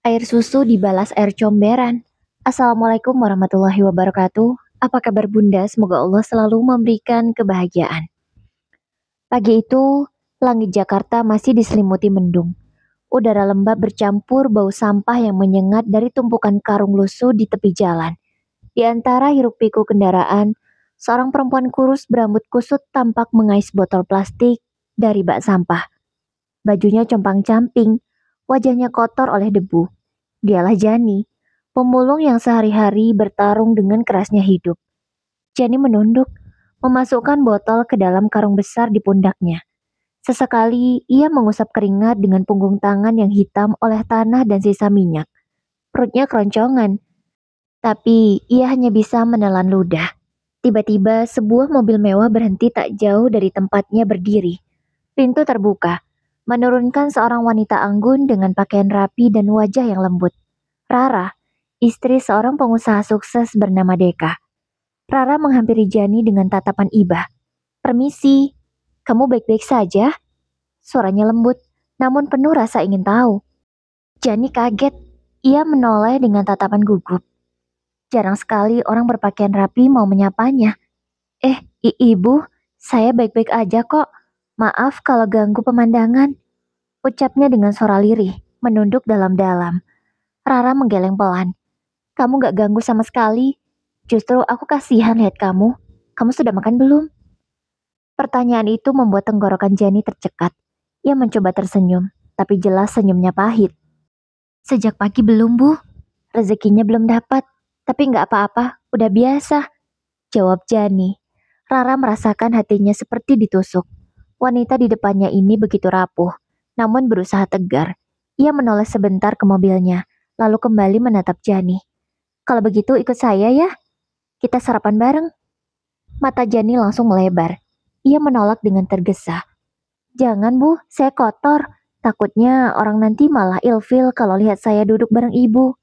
Air susu dibalas air comberan. Assalamualaikum warahmatullahi wabarakatuh. Apa kabar Bunda? Semoga Allah selalu memberikan kebahagiaan. Pagi itu, langit Jakarta masih diselimuti mendung. Udara lembab bercampur bau sampah yang menyengat dari tumpukan karung lusuh di tepi jalan. Di antara hiruk-pikuk kendaraan, seorang perempuan kurus berambut kusut tampak mengais botol plastik dari bak sampah. Bajunya compang-camping, wajahnya kotor oleh debu. Dialah Jani, pemulung yang sehari-hari bertarung dengan kerasnya hidup. Jani menunduk, memasukkan botol ke dalam karung besar di pundaknya. Sesekali ia mengusap keringat dengan punggung tangan yang hitam oleh tanah dan sisa minyak. Perutnya keroncongan, tapi ia hanya bisa menelan ludah. Tiba-tiba sebuah mobil mewah berhenti tak jauh dari tempatnya berdiri. Pintu terbuka, menurunkan seorang wanita anggun dengan pakaian rapi dan wajah yang lembut. Rara, istri seorang pengusaha sukses bernama Deka. Rara menghampiri Jani dengan tatapan iba. Permisi, kamu baik-baik saja? Suaranya lembut, namun penuh rasa ingin tahu. Jani kaget. Ia menoleh dengan tatapan gugup. Jarang sekali orang berpakaian rapi mau menyapanya. Ibu, saya baik-baik aja kok. Maaf kalau ganggu pemandangan. Ucapnya dengan suara lirih, menunduk dalam-dalam. Rara menggeleng pelan. Kamu gak ganggu sama sekali. Justru aku kasihan lihat kamu. Kamu sudah makan belum? Pertanyaan itu membuat tenggorokan Jani tercekat. Ia mencoba tersenyum, tapi jelas senyumnya pahit. Sejak pagi belum, Bu. Rezekinya belum dapat. Tapi gak apa-apa, udah biasa. Jawab Jani. Rara merasakan hatinya seperti ditusuk. Wanita di depannya ini begitu rapuh, namun berusaha tegar. Ia menoleh sebentar ke mobilnya, lalu kembali menatap Jani. Kalau begitu ikut saya ya. Kita sarapan bareng. Mata Jani langsung melebar. Ia menolak dengan tergesa. Jangan Bu, saya kotor. Takutnya orang nanti malah ilfil kalau lihat saya duduk bareng ibu.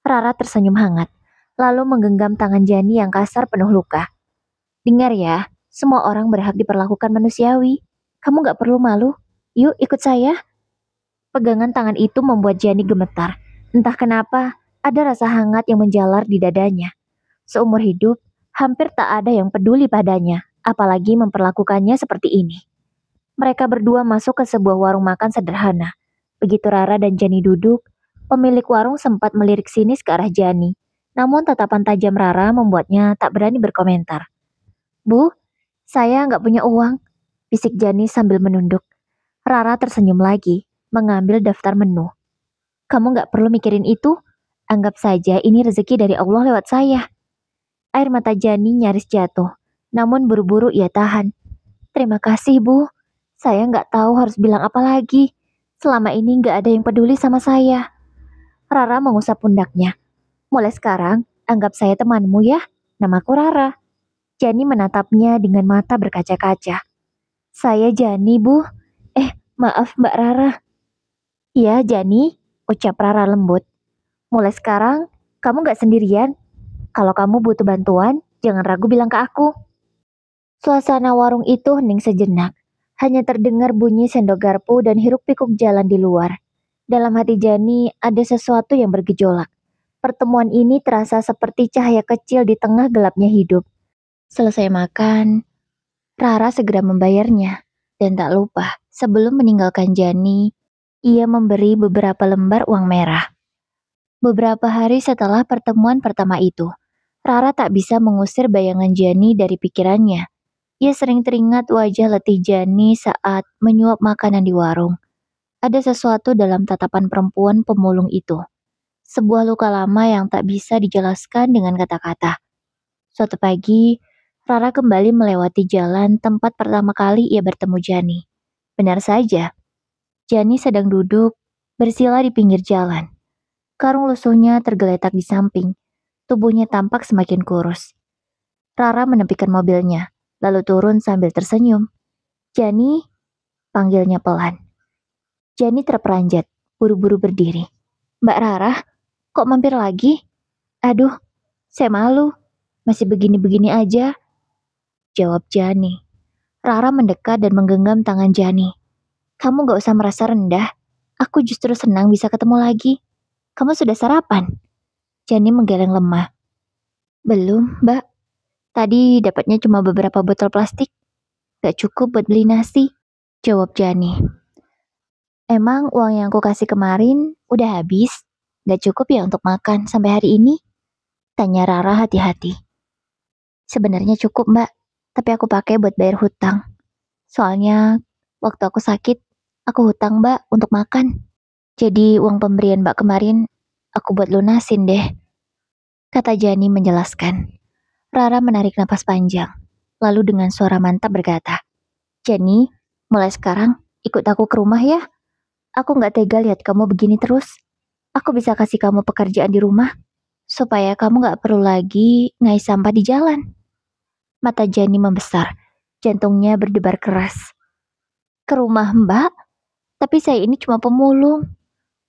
Rara tersenyum hangat, lalu menggenggam tangan Jani yang kasar penuh luka. Dengar ya, semua orang berhak diperlakukan manusiawi. Kamu gak perlu malu. Yuk ikut saya. Pegangan tangan itu membuat Jani gemetar. Entah kenapa, ada rasa hangat yang menjalar di dadanya. Seumur hidup, hampir tak ada yang peduli padanya, apalagi memperlakukannya seperti ini. Mereka berdua masuk ke sebuah warung makan sederhana. Begitu Rara dan Jani duduk, pemilik warung sempat melirik sinis ke arah Jani. Namun tatapan tajam Rara membuatnya tak berani berkomentar. Bu, saya nggak punya uang, bisik Jani sambil menunduk. Rara tersenyum lagi, mengambil daftar menu. Kamu nggak perlu mikirin itu, anggap saja ini rezeki dari Allah lewat saya. Air mata Jani nyaris jatuh, namun buru-buru ia tahan. Terima kasih, Bu. Saya nggak tahu harus bilang apa lagi. Selama ini nggak ada yang peduli sama saya. Rara mengusap pundaknya. Mulai sekarang, anggap saya temanmu ya. Namaku Rara. Jani menatapnya dengan mata berkaca-kaca. Saya Jani, Bu. Maaf Mbak Rara. Iya, Jani, ucap Rara lembut. Mulai sekarang, kamu nggak sendirian. Kalau kamu butuh bantuan, jangan ragu bilang ke aku. Suasana warung itu hening sejenak. Hanya terdengar bunyi sendok garpu dan hiruk-pikuk jalan di luar. Dalam hati Jani ada sesuatu yang bergejolak. Pertemuan ini terasa seperti cahaya kecil di tengah gelapnya hidup. Selesai makan, Rara segera membayarnya. Dan tak lupa, sebelum meninggalkan Jani, ia memberi beberapa lembar uang merah. Beberapa hari setelah pertemuan pertama itu, Rara tak bisa mengusir bayangan Jani dari pikirannya. Ia sering teringat wajah letih Jani saat menyuap makanan di warung. Ada sesuatu dalam tatapan perempuan pemulung itu. Sebuah luka lama yang tak bisa dijelaskan dengan kata-kata. Suatu pagi, Rara kembali melewati jalan tempat pertama kali ia bertemu Jani. Benar saja, Jani sedang duduk bersila di pinggir jalan. Karung lusuhnya tergeletak di samping. Tubuhnya tampak semakin kurus. Rara menepikan mobilnya, lalu turun sambil tersenyum. Jani, panggilnya pelan. Jani terperanjat, buru-buru berdiri. Mbak Rara, kok mampir lagi? Aduh, saya malu. Masih begini-begini aja. Jawab Jani. Rara mendekat dan menggenggam tangan Jani. Kamu gak usah merasa rendah. Aku justru senang bisa ketemu lagi. Kamu sudah sarapan? Jani menggeleng lemah. Belum, Mbak. Tadi dapatnya cuma beberapa botol plastik. Gak cukup buat beli nasi, jawab Jani. Emang uang yang aku kasih kemarin udah habis? Gak cukup ya untuk makan sampai hari ini? Tanya Rara hati-hati. Sebenarnya cukup, Mbak. Tapi aku pakai buat bayar hutang. Soalnya waktu aku sakit, aku hutang Mbak untuk makan. Jadi uang pemberian Mbak kemarin aku buat lunasin deh, kata Jani menjelaskan. Rara menarik napas panjang, lalu dengan suara mantap berkata, Jani, mulai sekarang ikut aku ke rumah ya. Aku gak tega lihat kamu begini terus. Aku bisa kasih kamu pekerjaan di rumah, supaya kamu gak perlu lagi ngais sampah di jalan. Mata Jani membesar, jantungnya berdebar keras. Ke rumah Mbak? Tapi saya ini cuma pemulung.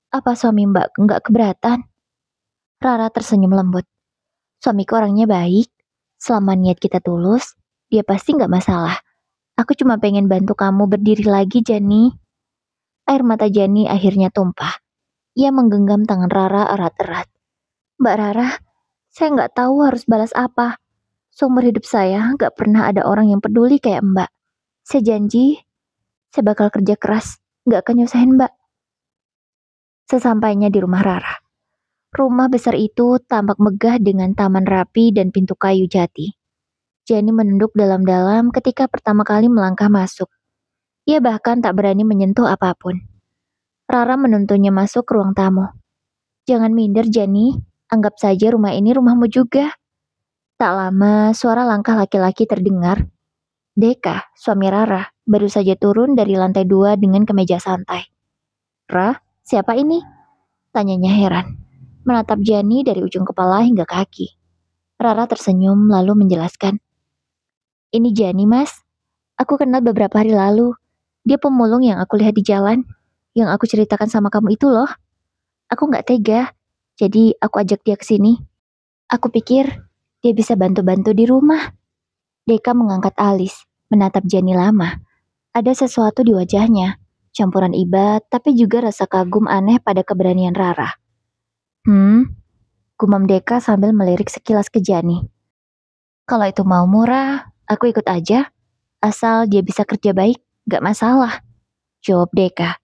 Apa suami Mbak nggak keberatan? Rara tersenyum lembut. Suamiku orangnya baik. Selama niat kita tulus, dia pasti nggak masalah. Aku cuma pengen bantu kamu berdiri lagi, Jani. Air mata Jani akhirnya tumpah. Ia menggenggam tangan Rara erat-erat. Mbak Rara, saya nggak tahu harus balas apa. Seumur hidup saya nggak pernah ada orang yang peduli kayak Mbak. Saya janji, saya bakal kerja keras, nggak akan nyusahin Mbak. Sesampainya di rumah Rara, rumah besar itu tampak megah dengan taman rapi dan pintu kayu jati. Jani menunduk dalam-dalam ketika pertama kali melangkah masuk. Ia bahkan tak berani menyentuh apapun. Rara menuntunnya masuk ke ruang tamu. Jangan minder, Jani. Anggap saja rumah ini rumahmu juga. Tak lama, suara langkah laki-laki terdengar. Deka, suami Rara, baru saja turun dari lantai 2 dengan kemeja santai. Ra, siapa ini? Tanyanya heran. Menatap Jani dari ujung kepala hingga kaki. Rara tersenyum lalu menjelaskan. Ini Jani, Mas. Aku kenal beberapa hari lalu. Dia pemulung yang aku lihat di jalan. Yang aku ceritakan sama kamu itu loh. Aku gak tega. Jadi aku ajak dia ke sini. Aku pikir dia bisa bantu-bantu di rumah. Deka mengangkat alis, menatap Jani lama. Ada sesuatu di wajahnya. Campuran iba, tapi juga rasa kagum aneh pada keberanian Rara. Gumam Deka sambil melirik sekilas ke Jani. Kalau itu mau murah, aku ikut aja. Asal dia bisa kerja baik, gak masalah. Jawab Deka.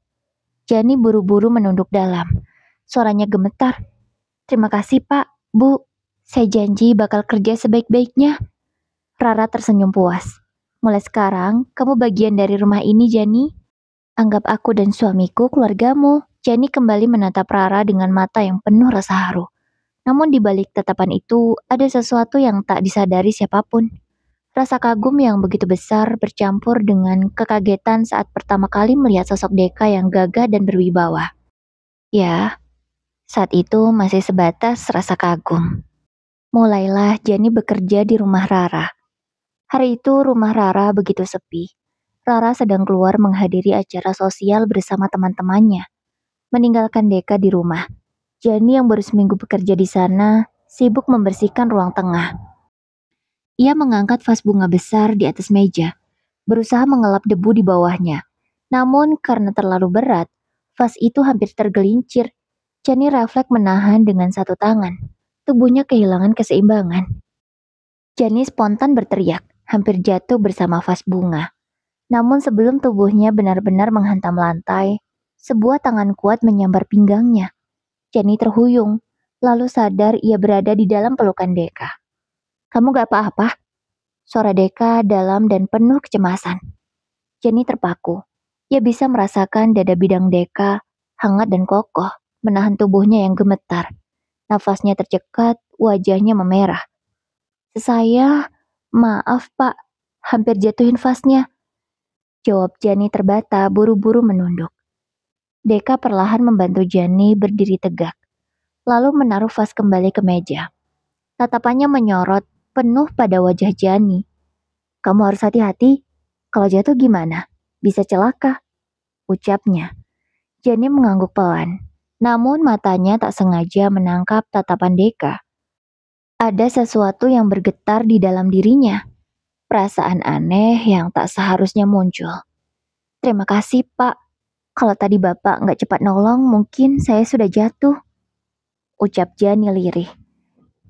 Jani buru-buru menunduk dalam. Suaranya gemetar. Terima kasih Pak, Bu. Saya janji bakal kerja sebaik-baiknya. Rara tersenyum puas. Mulai sekarang, kamu bagian dari rumah ini, Jani. Anggap aku dan suamiku keluargamu. Jani kembali menatap Rara dengan mata yang penuh rasa haru. Namun di balik tatapan itu, ada sesuatu yang tak disadari siapapun. Rasa kagum yang begitu besar bercampur dengan kekagetan saat pertama kali melihat sosok Deka yang gagah dan berwibawa. Ya, saat itu masih sebatas rasa kagum. Mulailah Jani bekerja di rumah Rara. Hari itu rumah Rara begitu sepi. Rara sedang keluar menghadiri acara sosial bersama teman-temannya. Meninggalkan Deka di rumah. Jani yang baru seminggu bekerja di sana, sibuk membersihkan ruang tengah. Ia mengangkat vas bunga besar di atas meja, berusaha mengelap debu di bawahnya. Namun karena terlalu berat, vas itu hampir tergelincir. Jani refleks menahan dengan satu tangan. Tubuhnya kehilangan keseimbangan. Jani spontan berteriak, hampir jatuh bersama vas bunga. Namun sebelum tubuhnya benar-benar menghantam lantai, sebuah tangan kuat menyambar pinggangnya. Jani terhuyung, lalu sadar ia berada di dalam pelukan Deka. Kamu gak apa-apa? Suara Deka dalam dan penuh kecemasan. Jani terpaku. Ia bisa merasakan dada bidang Deka, hangat dan kokoh, menahan tubuhnya yang gemetar. Nafasnya tercekat, wajahnya memerah. Saya, maaf Pak, hampir jatuhin vasnya. Jawab Jani terbata, buru-buru menunduk. Deka perlahan membantu Jani berdiri tegak, lalu menaruh vas kembali ke meja. Tatapannya menyorot, penuh pada wajah Jani. Kamu harus hati-hati, kalau jatuh gimana? Bisa celaka, ucapnya. Jani mengangguk pelan, namun matanya tak sengaja menangkap tatapan Deka. Ada sesuatu yang bergetar di dalam dirinya. Perasaan aneh yang tak seharusnya muncul. Terima kasih, Pak. Kalau tadi Bapak nggak cepat nolong, mungkin saya sudah jatuh. ucap Jani lirih.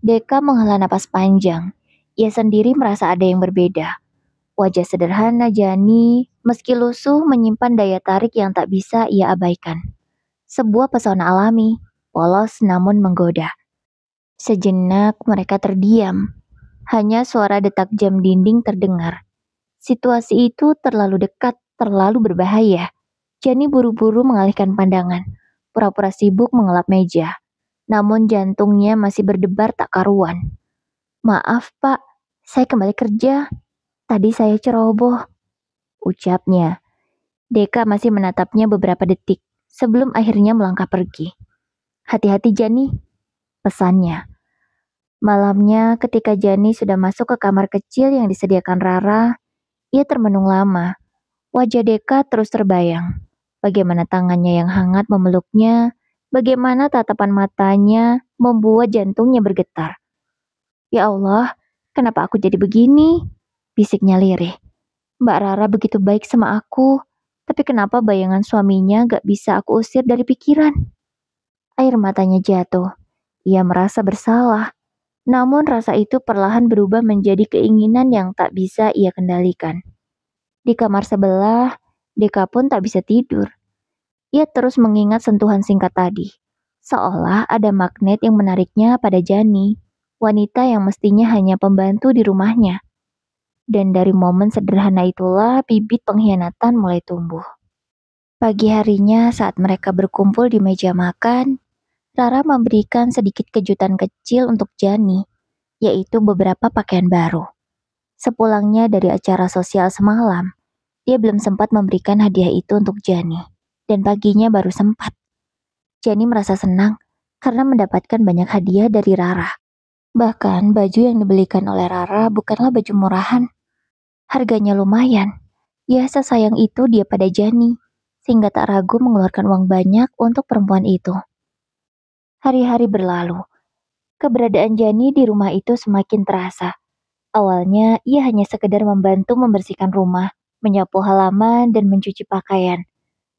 Deka menghela napas panjang. Ia sendiri merasa ada yang berbeda. Wajah sederhana Jani, meski lusuh, menyimpan daya tarik yang tak bisa ia abaikan. Sebuah pesona alami, polos namun menggoda. Sejenak mereka terdiam. Hanya suara detak jam dinding terdengar. Situasi itu terlalu dekat, terlalu berbahaya. Jani buru-buru mengalihkan pandangan. Pura-pura sibuk mengelap meja. Namun jantungnya masih berdebar tak karuan. Maaf pak, saya kembali kerja. Tadi saya ceroboh, ucapnya. Deka masih menatapnya beberapa detik sebelum akhirnya melangkah pergi. Hati-hati Jani, pesannya. Malamnya ketika Jani sudah masuk ke kamar kecil yang disediakan Rara, ia termenung lama. Wajah Deka terus terbayang. Bagaimana tangannya yang hangat memeluknya, bagaimana tatapan matanya membuat jantungnya bergetar. Ya Allah, kenapa aku jadi begini? Bisiknya lirih. Mbak Rara begitu baik sama aku, tapi kenapa bayangan suaminya gak bisa aku usir dari pikiran? Air matanya jatuh. Ia merasa bersalah. Namun rasa itu perlahan berubah menjadi keinginan yang tak bisa ia kendalikan. Di kamar sebelah, Deka pun tak bisa tidur. Ia terus mengingat sentuhan singkat tadi. Seolah ada magnet yang menariknya pada Jani, wanita yang mestinya hanya pembantu di rumahnya. Dan dari momen sederhana itulah bibit pengkhianatan mulai tumbuh. Pagi harinya saat mereka berkumpul di meja makan, Rara memberikan sedikit kejutan kecil untuk Jani, yaitu beberapa pakaian baru. Sepulangnya dari acara sosial semalam, dia belum sempat memberikan hadiah itu untuk Jani, dan paginya baru sempat. Jani merasa senang karena mendapatkan banyak hadiah dari Rara. Bahkan baju yang dibelikan oleh Rara bukanlah baju murahan. Harganya lumayan. Ya sesayang itu dia pada Jani, sehingga tak ragu mengeluarkan uang banyak untuk perempuan itu. Hari-hari berlalu. Keberadaan Jani di rumah itu semakin terasa. Awalnya ia hanya sekedar membantu membersihkan rumah, menyapu halaman, dan mencuci pakaian.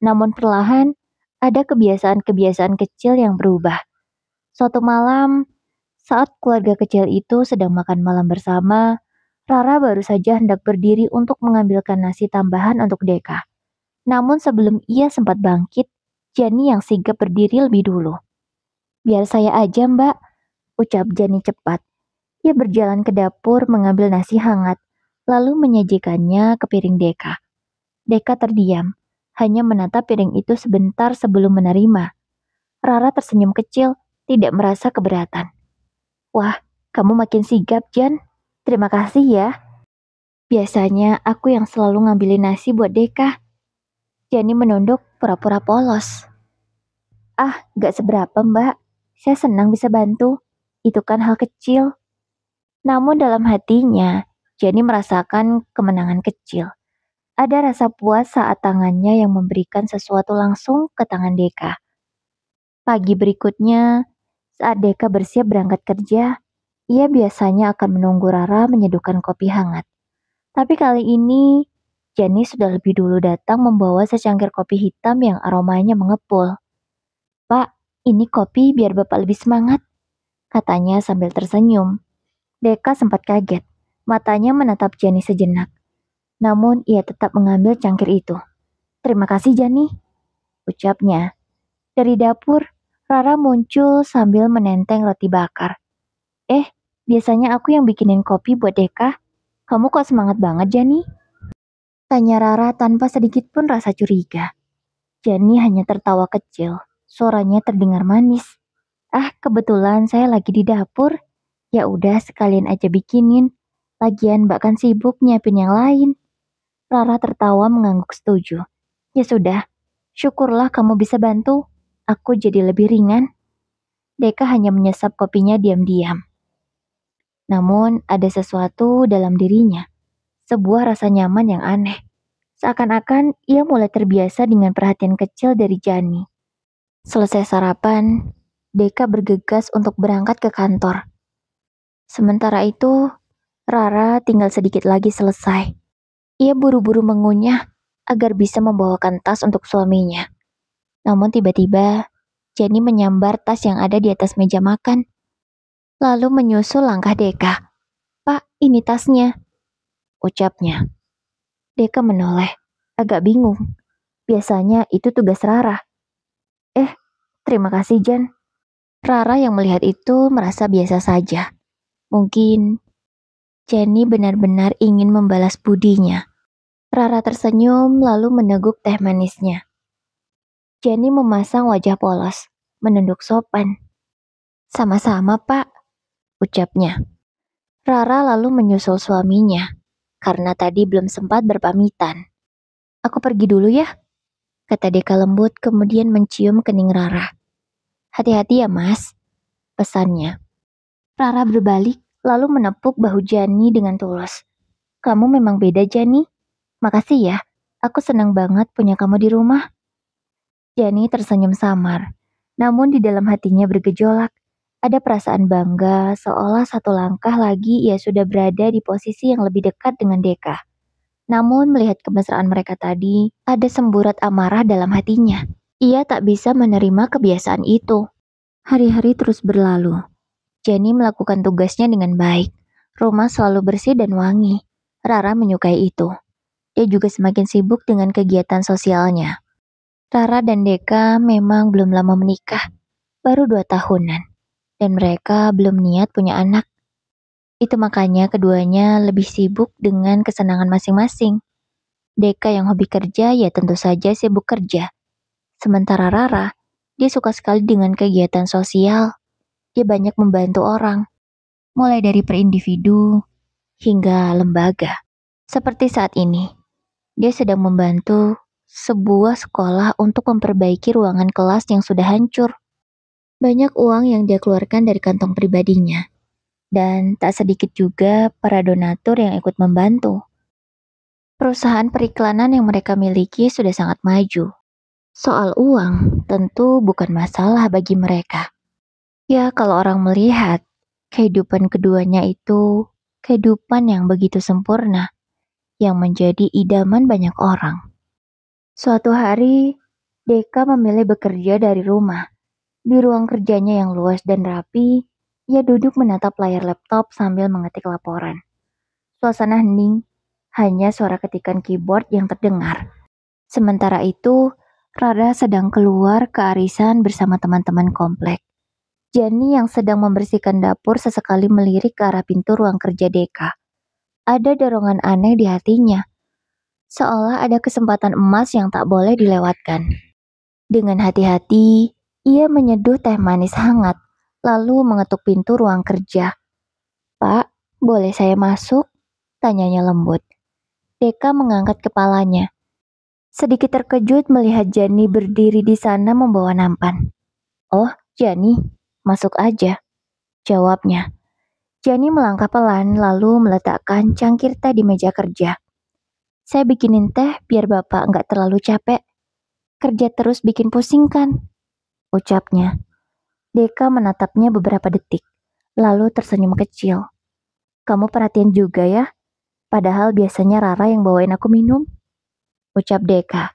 Namun perlahan, ada kebiasaan-kebiasaan kecil yang berubah. Suatu malam, saat keluarga kecil itu sedang makan malam bersama, Rara baru saja hendak berdiri untuk mengambilkan nasi tambahan untuk Deka. Namun sebelum ia sempat bangkit, Jani yang sigap berdiri lebih dulu. Biar saya aja mbak, ucap Jani cepat. Ia berjalan ke dapur mengambil nasi hangat, lalu menyajikannya ke piring Deka. Deka terdiam, hanya menatap piring itu sebentar sebelum menerima. Rara tersenyum kecil, tidak merasa keberatan. Wah, kamu makin sigap Jan. Terima kasih ya. Biasanya aku yang selalu ngambilin nasi buat Deka. Jani menunduk pura-pura polos. Ah, gak seberapa mbak. Saya senang bisa bantu. Itu kan hal kecil. Namun dalam hatinya, Jani merasakan kemenangan kecil. Ada rasa puas saat tangannya yang memberikan sesuatu langsung ke tangan Deka. Pagi berikutnya, saat Deka bersiap berangkat kerja, ia biasanya akan menunggu Rara menyeduhkan kopi hangat. Tapi kali ini, Jani sudah lebih dulu datang membawa secangkir kopi hitam yang aromanya mengepul. Pak, ini kopi biar Bapak lebih semangat, katanya sambil tersenyum. Deka sempat kaget, matanya menatap Jani sejenak. Namun ia tetap mengambil cangkir itu. Terima kasih Jani, ucapnya. Dari dapur, Rara muncul sambil menenteng roti bakar. Biasanya aku yang bikinin kopi buat Deka. Kamu kok semangat banget, Jani? Tanya Rara tanpa sedikit pun rasa curiga. Jani hanya tertawa kecil. Suaranya terdengar manis. Ah, kebetulan saya lagi di dapur. Ya udah, sekalian aja bikinin. Lagian Mbak kan sibuk nyiapin yang lain. Rara tertawa mengangguk setuju. Ya sudah, syukurlah kamu bisa bantu. Aku jadi lebih ringan. Deka hanya menyesap kopinya diam-diam. Namun ada sesuatu dalam dirinya, sebuah rasa nyaman yang aneh. Seakan-akan ia mulai terbiasa dengan perhatian kecil dari Jani. Selesai sarapan, Deka bergegas untuk berangkat ke kantor. Sementara itu, Rara tinggal sedikit lagi selesai. Ia buru-buru mengunyah agar bisa membawakan tas untuk suaminya. Namun tiba-tiba, Jenny menyambar tas yang ada di atas meja makan, lalu menyusul langkah Deka. "Pak, ini tasnya," ucapnya. Deka menoleh, agak bingung. Biasanya itu tugas Rara. Terima kasih, Jan." Rara yang melihat itu merasa biasa saja. Mungkin Jenny benar-benar ingin membalas budinya. Rara tersenyum lalu meneguk teh manisnya. Jenny memasang wajah polos, menunduk sopan. "Sama-sama, Pak," ucapnya. Rara lalu menyusul suaminya, karena tadi belum sempat berpamitan. "Aku pergi dulu ya," kata Deka lembut kemudian mencium kening Rara. "Hati-hati ya, Mas," pesannya. Rara berbalik lalu menepuk bahu Jani dengan tulus. "Kamu memang beda, Jani. Makasih ya, aku senang banget punya kamu di rumah." Jani tersenyum samar, namun di dalam hatinya bergejolak. Ada perasaan bangga seolah satu langkah lagi ia sudah berada di posisi yang lebih dekat dengan Deka. Namun melihat kemesraan mereka tadi, ada semburat amarah dalam hatinya. Ia tak bisa menerima kebiasaan itu. Hari-hari terus berlalu. Jenny melakukan tugasnya dengan baik. Rumah selalu bersih dan wangi. Rara menyukai itu. Dia juga semakin sibuk dengan kegiatan sosialnya. Rara dan Deka memang belum lama menikah, baru 2 tahunan. Dan mereka belum niat punya anak. Itu makanya keduanya lebih sibuk dengan kesenangan masing-masing. Deka yang hobi kerja ya tentu saja sibuk kerja. Sementara Rara, dia suka sekali dengan kegiatan sosial. Dia banyak membantu orang, mulai dari per individu hingga lembaga. Seperti saat ini, dia sedang membantu sebuah sekolah untuk memperbaiki ruangan kelas yang sudah hancur. Banyak uang yang dia keluarkan dari kantong pribadinya. Dan tak sedikit juga para donatur yang ikut membantu. Perusahaan periklanan yang mereka miliki sudah sangat maju. Soal uang tentu bukan masalah bagi mereka. Ya, kalau orang melihat kehidupan keduanya itu kehidupan yang begitu sempurna, yang menjadi idaman banyak orang. Suatu hari, Deka memilih bekerja dari rumah. Di ruang kerjanya yang luas dan rapi, ia duduk menatap layar laptop sambil mengetik laporan. Suasana hening, hanya suara ketikan keyboard yang terdengar. Sementara itu, Rara sedang keluar ke arisan bersama teman-teman komplek. Jenny yang sedang membersihkan dapur sesekali melirik ke arah pintu ruang kerja Deka. Ada dorongan aneh di hatinya. Seolah ada kesempatan emas yang tak boleh dilewatkan. Dengan hati-hati, ia menyeduh teh manis hangat, lalu mengetuk pintu ruang kerja. "Pak, boleh saya masuk?" tanyanya lembut. Deka mengangkat kepalanya. Sedikit terkejut melihat Jani berdiri di sana membawa nampan. "Oh, Jani, masuk aja," jawabnya. Jani melangkah pelan lalu meletakkan cangkir teh di meja kerja. "Saya bikinin teh biar Bapak nggak terlalu capek. Kerja terus bikin pusing kan?" ucapnya. Deka menatapnya beberapa detik, lalu tersenyum kecil. "Kamu perhatian juga ya? Padahal biasanya Rara yang bawain aku minum," ucap Deka.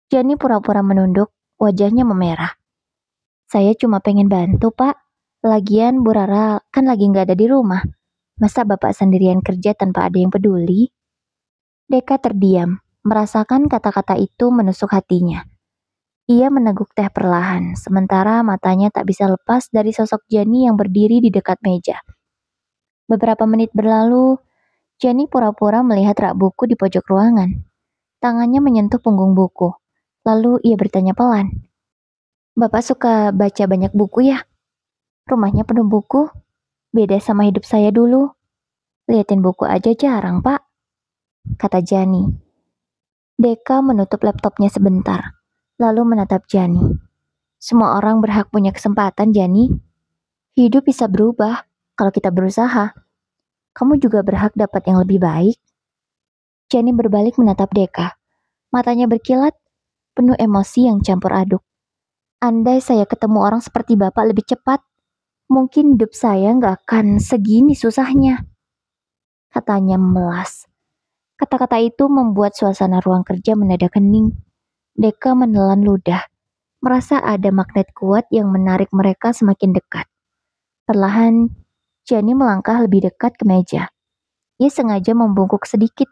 Jani pura-pura menunduk, wajahnya memerah. "Saya cuma pengen bantu, Pak. Lagian Bu Rara kan lagi nggak ada di rumah. Masa Bapak sendirian kerja tanpa ada yang peduli?" Deka terdiam, merasakan kata-kata itu menusuk hatinya. Ia meneguk teh perlahan, sementara matanya tak bisa lepas dari sosok Jani yang berdiri di dekat meja. Beberapa menit berlalu, Jani pura-pura melihat rak buku di pojok ruangan. Tangannya menyentuh punggung buku. Lalu ia bertanya pelan, "Bapak suka baca banyak buku ya? Rumahnya penuh buku? Beda sama hidup saya dulu. Liatin buku aja jarang, Pak," kata Jani. Deka menutup laptopnya sebentar, lalu menatap Jani. "Semua orang berhak punya kesempatan, Jani. Hidup bisa berubah kalau kita berusaha. Kamu juga berhak dapat yang lebih baik." Jani berbalik menatap Deka. Matanya berkilat, penuh emosi yang campur aduk. "Andai saya ketemu orang seperti Bapak lebih cepat, mungkin hidup saya nggak akan segini susahnya," katanya memelas. Kata-kata itu membuat suasana ruang kerja mendadak hening. Deka menelan ludah. merasa ada magnet kuat yang menarik mereka semakin dekat. Perlahan, Jenny melangkah lebih dekat ke meja. Ia sengaja membungkuk sedikit,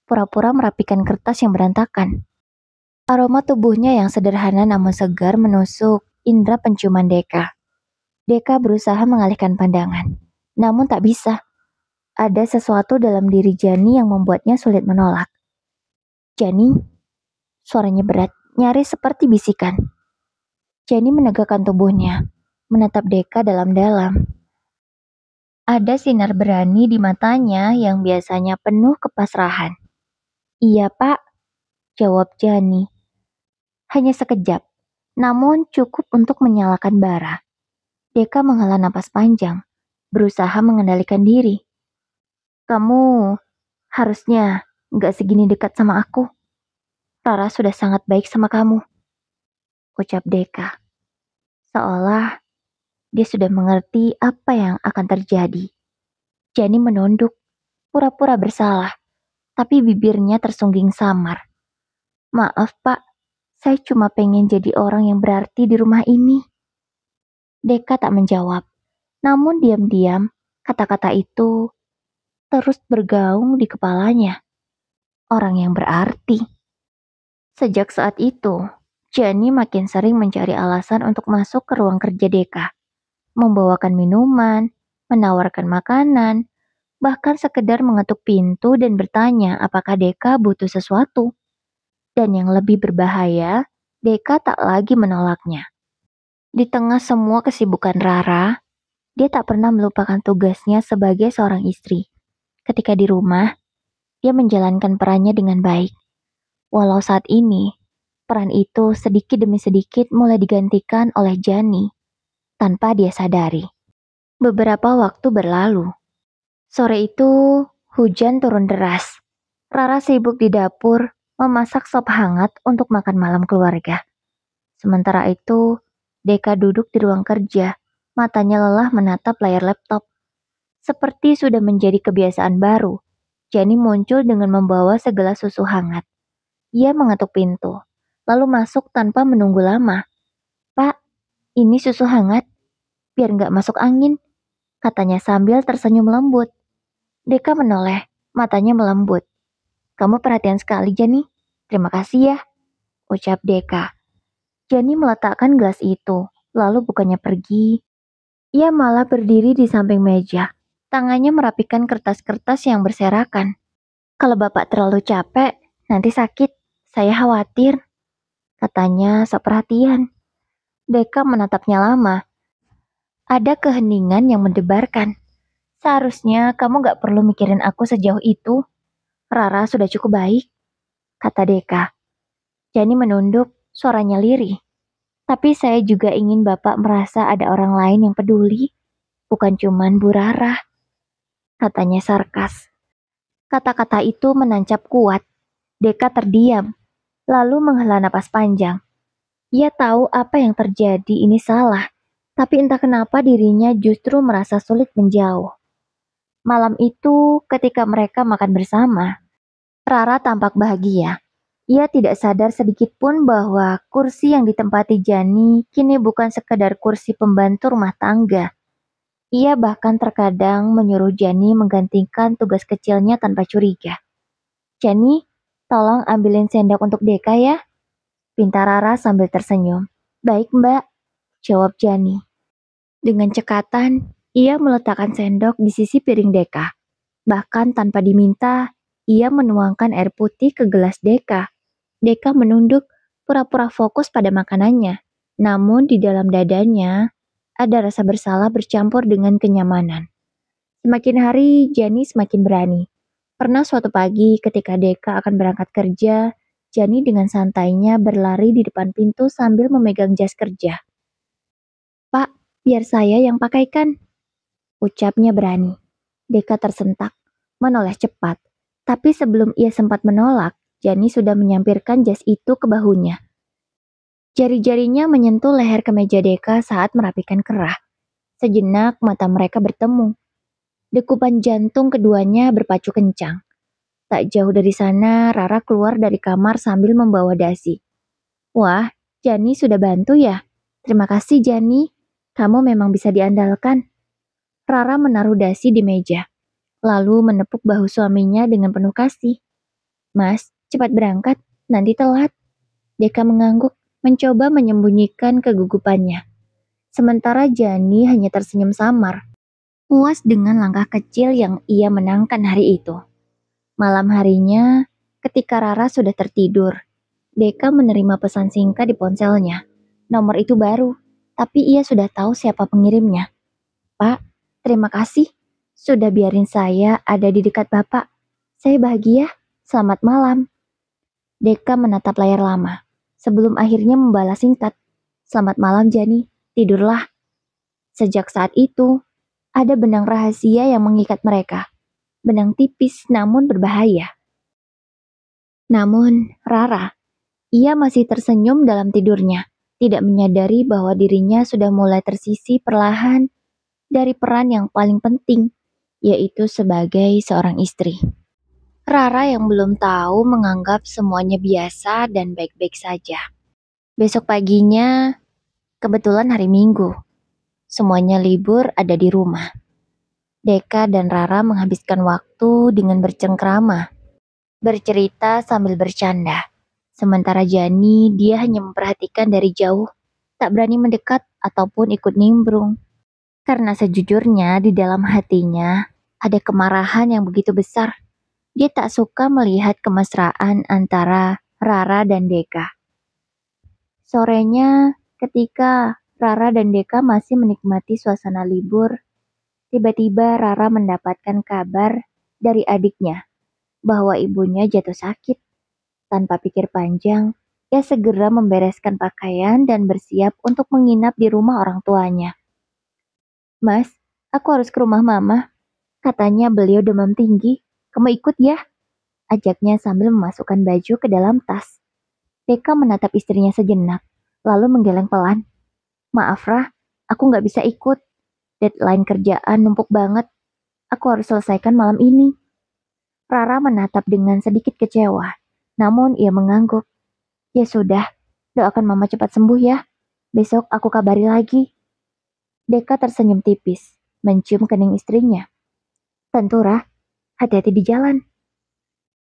pura-pura merapikan kertas yang berantakan. Aroma tubuhnya yang sederhana namun segar menusuk indera penciuman Deka. Deka berusaha mengalihkan pandangan, namun tak bisa. Ada sesuatu dalam diri Jani yang membuatnya sulit menolak. Jani, suaranya berat, nyaris seperti bisikan. Jani menegakkan tubuhnya, menatap Deka dalam-dalam. Ada sinar berani di matanya yang biasanya penuh kepasrahan. Iya pak, jawab Jani. Hanya sekejap, namun cukup untuk menyalakan bara. Deka menghela napas panjang, berusaha mengendalikan diri. Kamu harusnya nggak segini dekat sama aku. Rara sudah sangat baik sama kamu, ucap Deka. Seolah dia sudah mengerti apa yang akan terjadi. Jani menunduk, pura-pura bersalah, tapi bibirnya tersungging samar. Maaf pak, saya cuma pengen jadi orang yang berarti di rumah ini. Deka tak menjawab, namun diam-diam kata-kata itu terus bergaung di kepalanya. Orang yang berarti. Sejak saat itu, Jani makin sering mencari alasan untuk masuk ke ruang kerja Deka. Membawakan minuman, menawarkan makanan, bahkan sekedar mengetuk pintu dan bertanya apakah Deka butuh sesuatu. Dan yang lebih berbahaya, Deka tak lagi menolaknya. Di tengah semua kesibukan Rara, dia tak pernah melupakan tugasnya sebagai seorang istri. Ketika di rumah, dia menjalankan perannya dengan baik. Walau saat ini, peran itu sedikit demi sedikit mulai digantikan oleh Jani, tanpa dia sadari. Beberapa waktu berlalu. Sore itu, hujan turun deras. Rara sibuk di dapur, memasak sop hangat untuk makan malam keluarga. Sementara itu, Deka duduk di ruang kerja, matanya lelah menatap layar laptop. Seperti sudah menjadi kebiasaan baru, Jani muncul dengan membawa segelas susu hangat. Ia mengetuk pintu, lalu masuk tanpa menunggu lama. Pak, ini susu hangat, biar nggak masuk angin, katanya sambil tersenyum lembut. Deka menoleh, matanya melembut. Kamu perhatian sekali, Jani. Terima kasih ya, ucap Deka. Jani meletakkan gelas itu, lalu bukannya pergi. Ia malah berdiri di samping meja. Tangannya merapikan kertas-kertas yang berserakan. Kalau bapak terlalu capek, nanti sakit. Saya khawatir, katanya sok perhatian. Deka menatapnya lama. Ada keheningan yang mendebarkan. Seharusnya kamu gak perlu mikirin aku sejauh itu. Rara sudah cukup baik, kata Deka. Jani menunduk, suaranya lirih. Tapi saya juga ingin bapak merasa ada orang lain yang peduli. Bukan cuman Bu Rara, katanya sarkas. Kata-kata itu menancap kuat. Deka terdiam, lalu menghela napas panjang. Ia tahu apa yang terjadi ini salah, tapi entah kenapa dirinya justru merasa sulit menjauh. Malam itu, ketika mereka makan bersama, Rara tampak bahagia. Ia tidak sadar sedikit pun bahwa kursi yang ditempati Jani kini bukan sekedar kursi pembantu rumah tangga. Ia bahkan terkadang menyuruh Jani menggantikan tugas kecilnya tanpa curiga. Jani, tolong ambilin sendok untuk Deka ya, pinta Rara sambil tersenyum. Baik mbak, jawab Jani. Dengan cekatan, ia meletakkan sendok di sisi piring Deka. Bahkan tanpa diminta, ia menuangkan air putih ke gelas Deka. Deka menunduk, pura-pura fokus pada makanannya. Namun di dalam dadanya, ada rasa bersalah bercampur dengan kenyamanan. Semakin hari, Jani semakin berani. Pernah suatu pagi ketika Deka akan berangkat kerja, Jani dengan santainya berlari di depan pintu sambil memegang jas kerja. Pak, biar saya yang pakaikan, ucapnya berani. Deka tersentak, menoleh cepat. Tapi sebelum ia sempat menolak, Jani sudah menyampirkan jas itu ke bahunya. Jari-jarinya menyentuh leher kemeja Deka saat merapikan kerah. Sejenak mata mereka bertemu. Dekupan jantung keduanya berpacu kencang. Tak jauh dari sana, Rara keluar dari kamar sambil membawa dasi. Wah, Jani sudah bantu ya? Terima kasih Jani, kamu memang bisa diandalkan. Rara menaruh dasi di meja, lalu menepuk bahu suaminya dengan penuh kasih. Mas, cepat berangkat, nanti telat. Deka mengangguk, mencoba menyembunyikan kegugupannya. Sementara Jani hanya tersenyum samar, puas dengan langkah kecil yang ia menangkan hari itu. Malam harinya, ketika Rara sudah tertidur, Deka menerima pesan singkat di ponselnya. Nomor itu baru, tapi ia sudah tahu siapa pengirimnya. Pak, terima kasih. Sudah biarin saya ada di dekat Bapak. Saya bahagia. Selamat malam. Deka menatap layar lama, sebelum akhirnya membalas singkat. Selamat malam Jani, tidurlah. Sejak saat itu, ada benang rahasia yang mengikat mereka. Benang tipis namun berbahaya. Namun, Rara, ia masih tersenyum dalam tidurnya, tidak menyadari bahwa dirinya sudah mulai tersisih perlahan dari peran yang paling penting, yaitu sebagai seorang istri. Rara yang belum tahu menganggap semuanya biasa dan baik-baik saja. Besok paginya, kebetulan hari Minggu. Semuanya libur ada di rumah. Deka dan Rara menghabiskan waktu dengan bercengkrama, bercerita sambil bercanda. Sementara Jani, dia hanya memperhatikan dari jauh, tak berani mendekat ataupun ikut nimbrung. Karena sejujurnya di dalam hatinya ada kemarahan yang begitu besar. Dia tak suka melihat kemesraan antara Rara dan Deka. Sorenya, ketika Rara dan Deka masih menikmati suasana libur, tiba-tiba Rara mendapatkan kabar dari adiknya bahwa ibunya jatuh sakit. Tanpa pikir panjang, ia segera membereskan pakaian dan bersiap untuk menginap di rumah orang tuanya. Mas, aku harus ke rumah mama. Katanya beliau demam tinggi. Kamu ikut ya? Ajaknya sambil memasukkan baju ke dalam tas. Deka menatap istrinya sejenak, lalu menggeleng pelan. Maaf Rah, aku nggak bisa ikut. Deadline kerjaan numpuk banget. Aku harus selesaikan malam ini. Rara menatap dengan sedikit kecewa, namun ia mengangguk. Ya sudah, doakan mama cepat sembuh ya. Besok aku kabari lagi. Deka tersenyum tipis, mencium kening istrinya. Tentu Rah, hati-hati di jalan.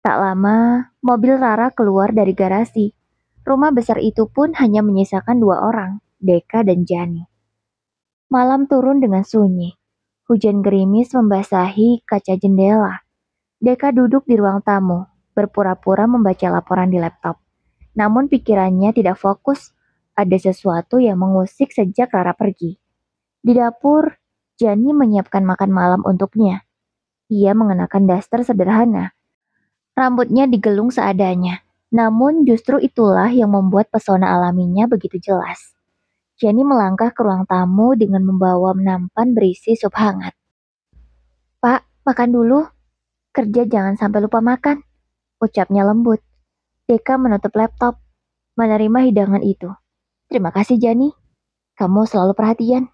Tak lama, mobil Rara keluar dari garasi. Rumah besar itu pun hanya menyisakan 2 orang, Deka dan Jani. Malam turun dengan sunyi. Hujan gerimis membasahi kaca jendela. Deka duduk di ruang tamu, berpura-pura membaca laporan di laptop. Namun pikirannya tidak fokus. Ada sesuatu yang mengusik sejak Rara pergi. Di dapur, Jani menyiapkan makan malam untuknya. Ia mengenakan daster sederhana. Rambutnya digelung seadanya. Namun justru itulah yang membuat pesona alaminya begitu jelas. Jani melangkah ke ruang tamu dengan membawa nampan berisi sup hangat. Pak, makan dulu. Kerja jangan sampai lupa makan. Ucapnya lembut. Deka menutup laptop, menerima hidangan itu. Terima kasih Jani. Kamu selalu perhatian.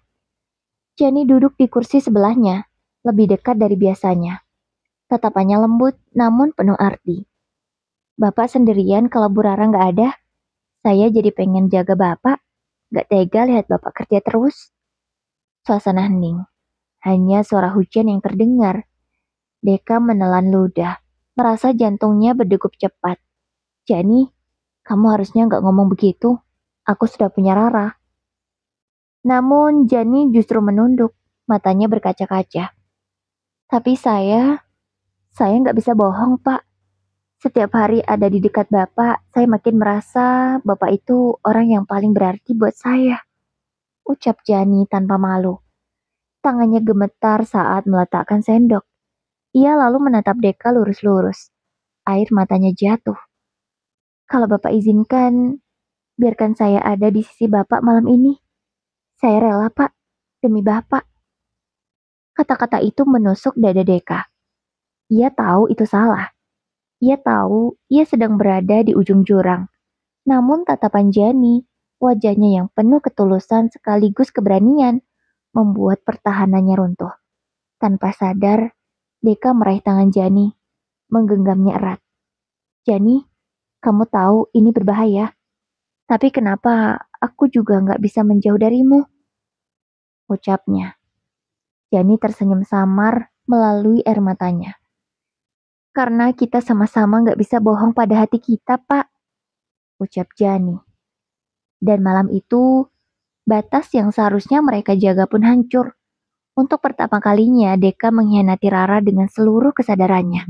Jani duduk di kursi sebelahnya, lebih dekat dari biasanya. Tatapannya lembut, namun penuh arti. Bapak sendirian kalau Bu Rara nggak ada. Saya jadi pengen jaga Bapak. Nggak tega lihat Bapak kerja terus. Suasana hening. Hanya suara hujan yang terdengar. Deka menelan ludah, merasa jantungnya berdegup cepat. Jani, kamu harusnya nggak ngomong begitu. Aku sudah punya Rara. Namun Jani justru menunduk, matanya berkaca-kaca. Tapi saya nggak bisa bohong, Pak. Setiap hari ada di dekat Bapak, saya makin merasa Bapak itu orang yang paling berarti buat saya. Ucap Jani tanpa malu. Tangannya gemetar saat meletakkan sendok. Ia lalu menatap Deka lurus-lurus. Air matanya jatuh. Kalau Bapak izinkan, biarkan saya ada di sisi Bapak malam ini. Saya rela, Pak, demi Bapak. Kata-kata itu menusuk dada Deka. Ia tahu itu salah. Ia tahu ia sedang berada di ujung jurang. Namun tatapan Jani, wajahnya yang penuh ketulusan sekaligus keberanian, membuat pertahanannya runtuh. Tanpa sadar, Deka meraih tangan Jani, menggenggamnya erat. Jani, kamu tahu ini berbahaya. Tapi kenapa aku juga nggak bisa menjauh darimu? Ucapnya. Jani tersenyum samar melalui air matanya. Karena kita sama-sama nggak bisa bohong pada hati kita, Pak. Ucap Jani. Dan malam itu, batas yang seharusnya mereka jaga pun hancur. Untuk pertama kalinya, Deka mengkhianati Rara dengan seluruh kesadarannya.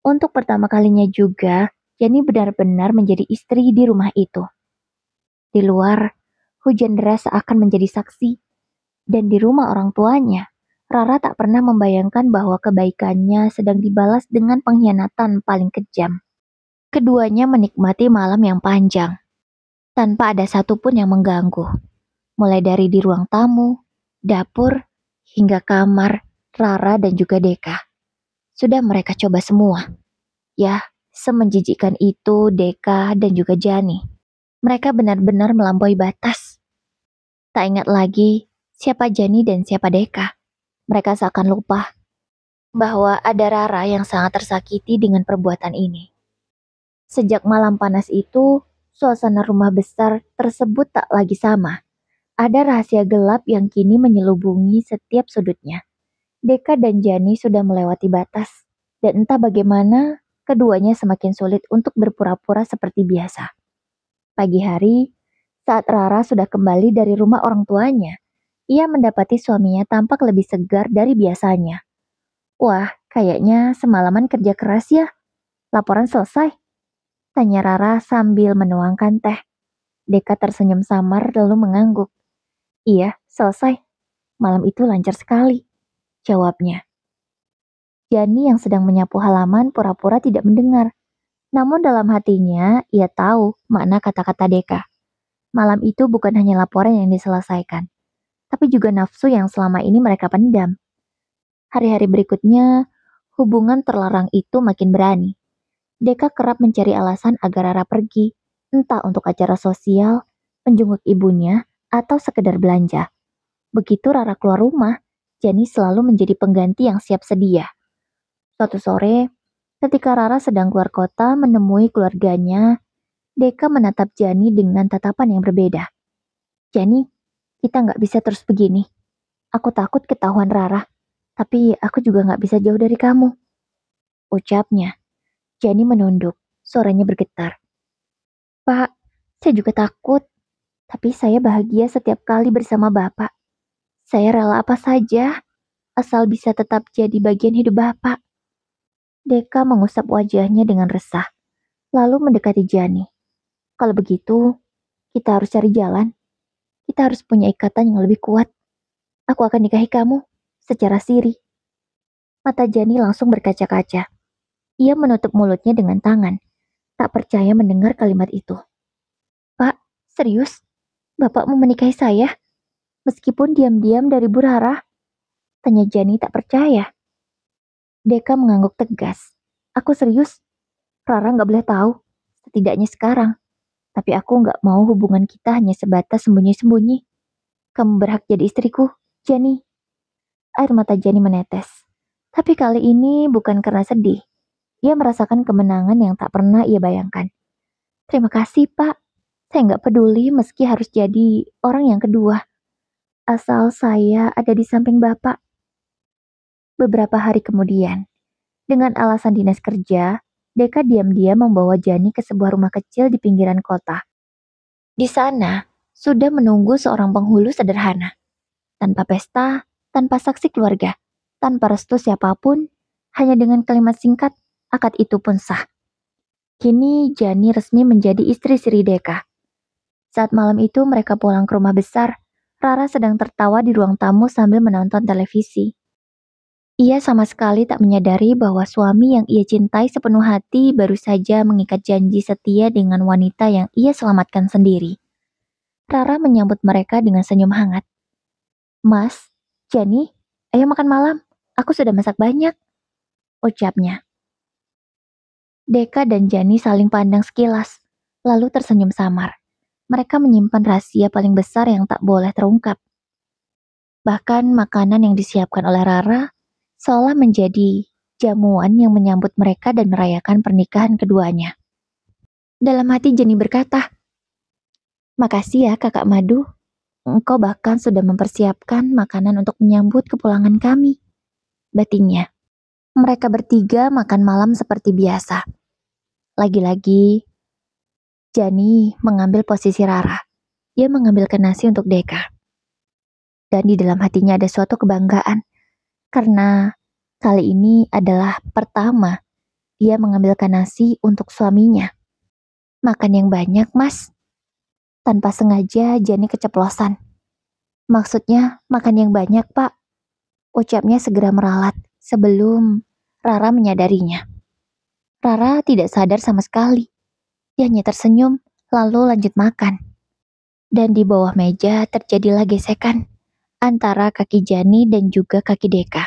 Untuk pertama kalinya juga, Jani benar-benar menjadi istri di rumah itu. Di luar, hujan deras seakan menjadi saksi. Dan di rumah orang tuanya, Rara tak pernah membayangkan bahwa kebaikannya sedang dibalas dengan pengkhianatan paling kejam. Keduanya menikmati malam yang panjang, tanpa ada satupun yang mengganggu. Mulai dari di ruang tamu, dapur, hingga kamar, Rara dan juga Deka. Sudah mereka coba semua. Ya, semenjijikkan itu Deka dan juga Jani. Mereka benar-benar melampaui batas. Tak ingat lagi siapa Jani dan siapa Deka. Mereka seakan lupa bahwa ada Rara yang sangat tersakiti dengan perbuatan ini. Sejak malam panas itu, suasana rumah besar tersebut tak lagi sama. Ada rahasia gelap yang kini menyelubungi setiap sudutnya. Deka dan Jani sudah melewati batas, dan entah bagaimana keduanya semakin sulit untuk berpura-pura seperti biasa. Pagi hari, saat Rara sudah kembali dari rumah orang tuanya, ia mendapati suaminya tampak lebih segar dari biasanya. Wah, kayaknya semalaman kerja keras ya. Laporan selesai? Tanya Rara sambil menuangkan teh. Deka tersenyum samar lalu mengangguk. Iya, selesai. Malam itu lancar sekali, jawabnya. Jani yang sedang menyapu halaman pura-pura tidak mendengar. Namun dalam hatinya, ia tahu makna kata-kata Deka. Malam itu bukan hanya laporan yang diselesaikan, tapi juga nafsu yang selama ini mereka pendam. Hari-hari berikutnya, hubungan terlarang itu makin berani. Deka kerap mencari alasan agar Rara pergi, entah untuk acara sosial, menjenguk ibunya, atau sekedar belanja. Begitu Rara keluar rumah, Jani selalu menjadi pengganti yang siap sedia. Suatu sore, ketika Rara sedang keluar kota menemui keluarganya, Deka menatap Jani dengan tatapan yang berbeda. Jani, kita nggak bisa terus begini. Aku takut ketahuan Rara, tapi aku juga nggak bisa jauh dari kamu. Ucapnya. Jani menunduk, suaranya bergetar. Pak, saya juga takut, tapi saya bahagia setiap kali bersama Bapak. Saya rela apa saja, asal bisa tetap jadi bagian hidup Bapak. Deka mengusap wajahnya dengan resah, lalu mendekati Jani. Kalau begitu, kita harus cari jalan. Kita harus punya ikatan yang lebih kuat. Aku akan nikahi kamu secara siri. Mata Jani langsung berkaca-kaca. Ia menutup mulutnya dengan tangan, tak percaya mendengar kalimat itu. Pak, serius? Bapak mau menikahi saya? Meskipun diam-diam dari Bu Rara? Tanya Jani tak percaya. Deka mengangguk tegas. Aku serius. Rara nggak boleh tahu. Setidaknya sekarang. Tapi aku nggak mau hubungan kita hanya sebatas sembunyi-sembunyi. Kamu berhak jadi istriku, Jani. Air mata Jani menetes. Tapi kali ini bukan karena sedih. Ia merasakan kemenangan yang tak pernah ia bayangkan. Terima kasih, Pak. Saya nggak peduli meski harus jadi orang yang kedua. Asal saya ada di samping Bapak. Beberapa hari kemudian, dengan alasan dinas kerja, Deka diam-diam membawa Jani ke sebuah rumah kecil di pinggiran kota. Di sana, sudah menunggu seorang penghulu sederhana. Tanpa pesta, tanpa saksi keluarga, tanpa restu siapapun, hanya dengan kalimat singkat, akad itu pun sah. Kini Jani resmi menjadi istri Sri Deka. Saat malam itu mereka pulang ke rumah besar, Rara sedang tertawa di ruang tamu sambil menonton televisi. Ia sama sekali tak menyadari bahwa suami yang ia cintai sepenuh hati baru saja mengikat janji setia dengan wanita yang ia selamatkan sendiri. Rara menyambut mereka dengan senyum hangat. Mas, Jani, ayo makan malam. Aku sudah masak banyak. Ucapnya. Deka dan Jani saling pandang sekilas, lalu tersenyum samar. Mereka menyimpan rahasia paling besar yang tak boleh terungkap. Bahkan makanan yang disiapkan oleh Rara seolah menjadi jamuan yang menyambut mereka dan merayakan pernikahan keduanya. Dalam hati Jani berkata, Makasih ya Kakak Madu, engkau bahkan sudah mempersiapkan makanan untuk menyambut kepulangan kami. Batinnya. Mereka bertiga makan malam seperti biasa. Lagi-lagi, Jani mengambil posisi Rara. Dia mengambilkan nasi untuk Deka. Dan di dalam hatinya ada suatu kebanggaan. Karena kali ini adalah pertama dia mengambilkan nasi untuk suaminya. Makan yang banyak, Mas. Tanpa sengaja, Jani keceplosan. Maksudnya, makan yang banyak, Pak. Ucapnya segera meralat sebelum Rara menyadarinya. Rara tidak sadar sama sekali. Dia hanya tersenyum, lalu lanjut makan. Dan di bawah meja terjadilah gesekan antara kaki Jani dan juga kaki Deka.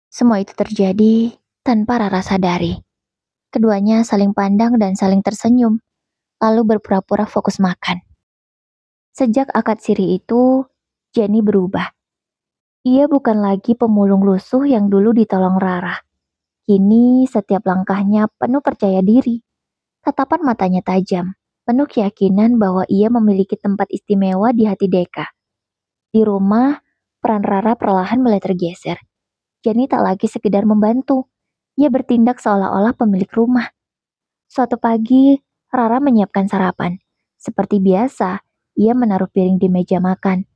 Semua itu terjadi tanpa Rara sadari. Keduanya saling pandang dan saling tersenyum, lalu berpura-pura fokus makan. Sejak akad siri itu, Jani berubah. Ia bukan lagi pemulung lusuh yang dulu ditolong Rara. Kini setiap langkahnya penuh percaya diri. Tatapan matanya tajam, penuh keyakinan bahwa ia memiliki tempat istimewa di hati Deka. Di rumah, peran Rara perlahan mulai tergeser. Jani tak lagi sekedar membantu. Ia bertindak seolah-olah pemilik rumah. Suatu pagi, Rara menyiapkan sarapan. Seperti biasa, ia menaruh piring di meja makan.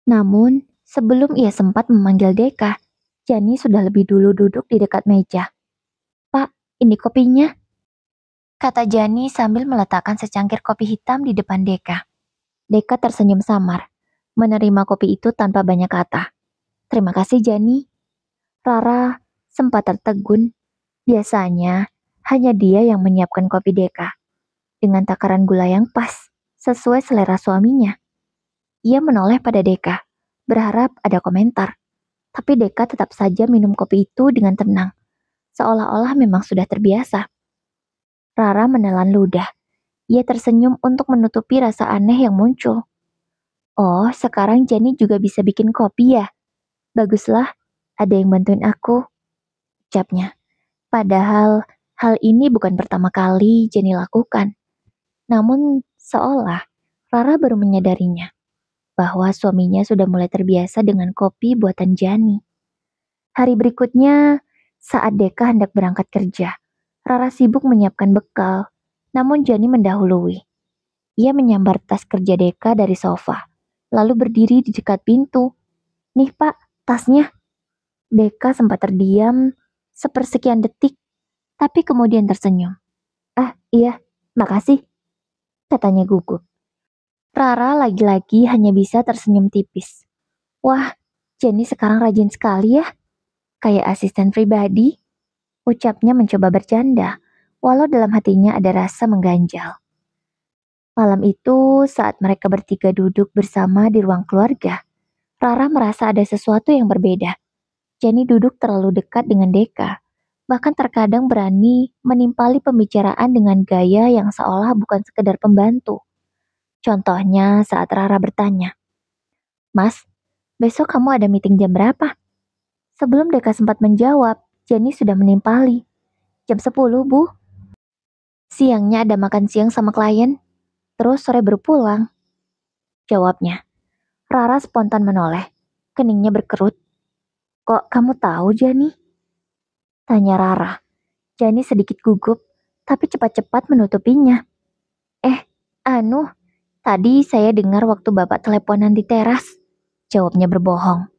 Namun, sebelum ia sempat memanggil Deka, Jani sudah lebih dulu duduk di dekat meja. "Pak, ini kopinya," kata Jani sambil meletakkan secangkir kopi hitam di depan Deka. Deka tersenyum samar, menerima kopi itu tanpa banyak kata. "Terima kasih, Jani." Rara sempat tertegun. Biasanya, hanya dia yang menyiapkan kopi Deka, dengan takaran gula yang pas, sesuai selera suaminya. Ia menoleh pada Deka, berharap ada komentar. Tapi Deka tetap saja minum kopi itu dengan tenang, seolah-olah memang sudah terbiasa. Rara menelan ludah. Ia tersenyum untuk menutupi rasa aneh yang muncul. "Oh, sekarang Jani juga bisa bikin kopi ya? Baguslah, ada yang bantuin aku," ucapnya. Padahal hal ini bukan pertama kali Jani lakukan. Namun seolah Rara baru menyadarinya bahwa suaminya sudah mulai terbiasa dengan kopi buatan Jani. Hari berikutnya, saat Deka hendak berangkat kerja, Rara sibuk menyiapkan bekal, namun Jani mendahului. Ia menyambar tas kerja Deka dari sofa, lalu berdiri di dekat pintu. "Nih Pak, tasnya." Deka sempat terdiam sepersekian detik, tapi kemudian tersenyum. "Ah, iya, makasih," katanya gugup. Rara lagi-lagi hanya bisa tersenyum tipis. "Wah, Jenny sekarang rajin sekali ya, kayak asisten pribadi," ucapnya mencoba bercanda, walau dalam hatinya ada rasa mengganjal. Malam itu, saat mereka bertiga duduk bersama di ruang keluarga, Rara merasa ada sesuatu yang berbeda. Jenny duduk terlalu dekat dengan Deka, bahkan terkadang berani menimpali pembicaraan dengan gaya yang seolah bukan sekedar pembantu. Contohnya saat Rara bertanya, "Mas, besok kamu ada meeting jam berapa?" Sebelum Deka sempat menjawab, Jenny sudah menimpali. "Jam 10, Bu. Siangnya ada makan siang sama klien, terus sore baru pulang," jawabnya. Rara spontan menoleh, keningnya berkerut. "Kok kamu tahu, Jenny?" tanya Rara. Jenny sedikit gugup, tapi cepat-cepat menutupinya. "Eh, anu, tadi saya dengar waktu Bapak teleponan di teras," jawabnya berbohong.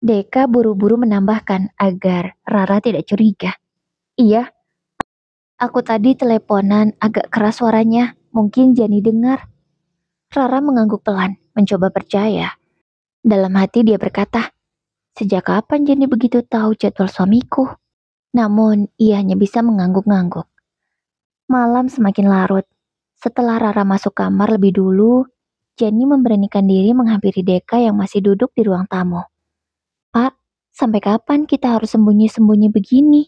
Deka buru-buru menambahkan agar Rara tidak curiga. "Iya, aku tadi teleponan agak keras suaranya, mungkin Jenny dengar." Rara mengangguk pelan, mencoba percaya. Dalam hati dia berkata, "Sejak kapan Jenny begitu tahu jadwal suamiku?" Namun ia hanya bisa mengangguk-ngangguk. Malam semakin larut. Setelah Rara masuk kamar lebih dulu, Jenny memberanikan diri menghampiri Deka yang masih duduk di ruang tamu. "Pak, sampai kapan kita harus sembunyi-sembunyi begini?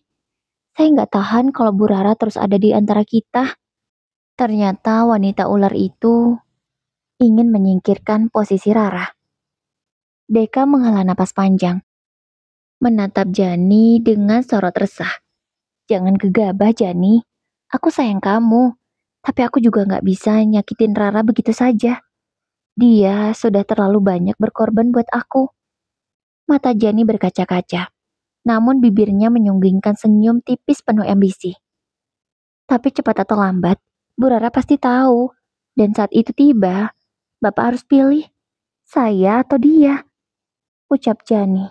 Saya nggak tahan kalau Bu Rara terus ada di antara kita." Ternyata wanita ular itu ingin menyingkirkan posisi Rara. Deka menghela napas panjang, menatap Jani dengan sorot resah. "Jangan gegabah, Jani. Aku sayang kamu. Tapi aku juga nggak bisa nyakitin Rara begitu saja. Dia sudah terlalu banyak berkorban buat aku. Mata Jani berkaca-kaca, namun bibirnya menyunggingkan senyum tipis penuh ambisi. Tapi cepat atau lambat, Bu Rara pasti tahu. Dan saat itu tiba, Bapak harus pilih, saya atau dia, ucap Jani.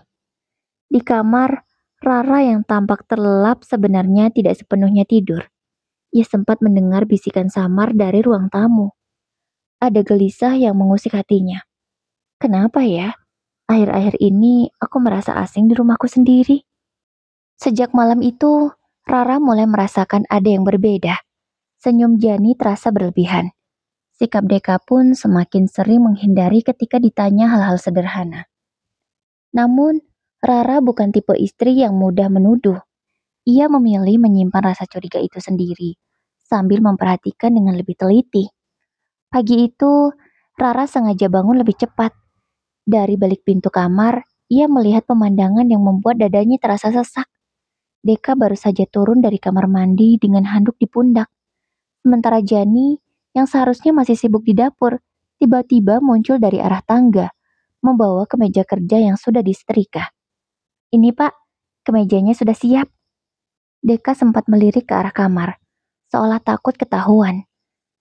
Di kamar, Rara yang tampak terlelap sebenarnya tidak sepenuhnya tidur. Ia sempat mendengar bisikan samar dari ruang tamu. Ada gelisah yang mengusik hatinya. Kenapa ya? Akhir-akhir ini aku merasa asing di rumahku sendiri. Sejak malam itu, Rara mulai merasakan ada yang berbeda. Senyum Jani terasa berlebihan. Sikap Deka pun semakin sering menghindari ketika ditanya hal-hal sederhana. Namun, Rara bukan tipe istri yang mudah menuduh. Ia memilih menyimpan rasa curiga itu sendiri, sambil memperhatikan dengan lebih teliti. Pagi itu, Rara sengaja bangun lebih cepat. Dari balik pintu kamar, ia melihat pemandangan yang membuat dadanya terasa sesak. Deka baru saja turun dari kamar mandi dengan handuk di pundak. Sementara Jani, yang seharusnya masih sibuk di dapur, tiba-tiba muncul dari arah tangga, membawa kemeja kerja yang sudah disetrika. Ini Pak, kemejanya sudah siap. Deka sempat melirik ke arah kamar, seolah takut ketahuan.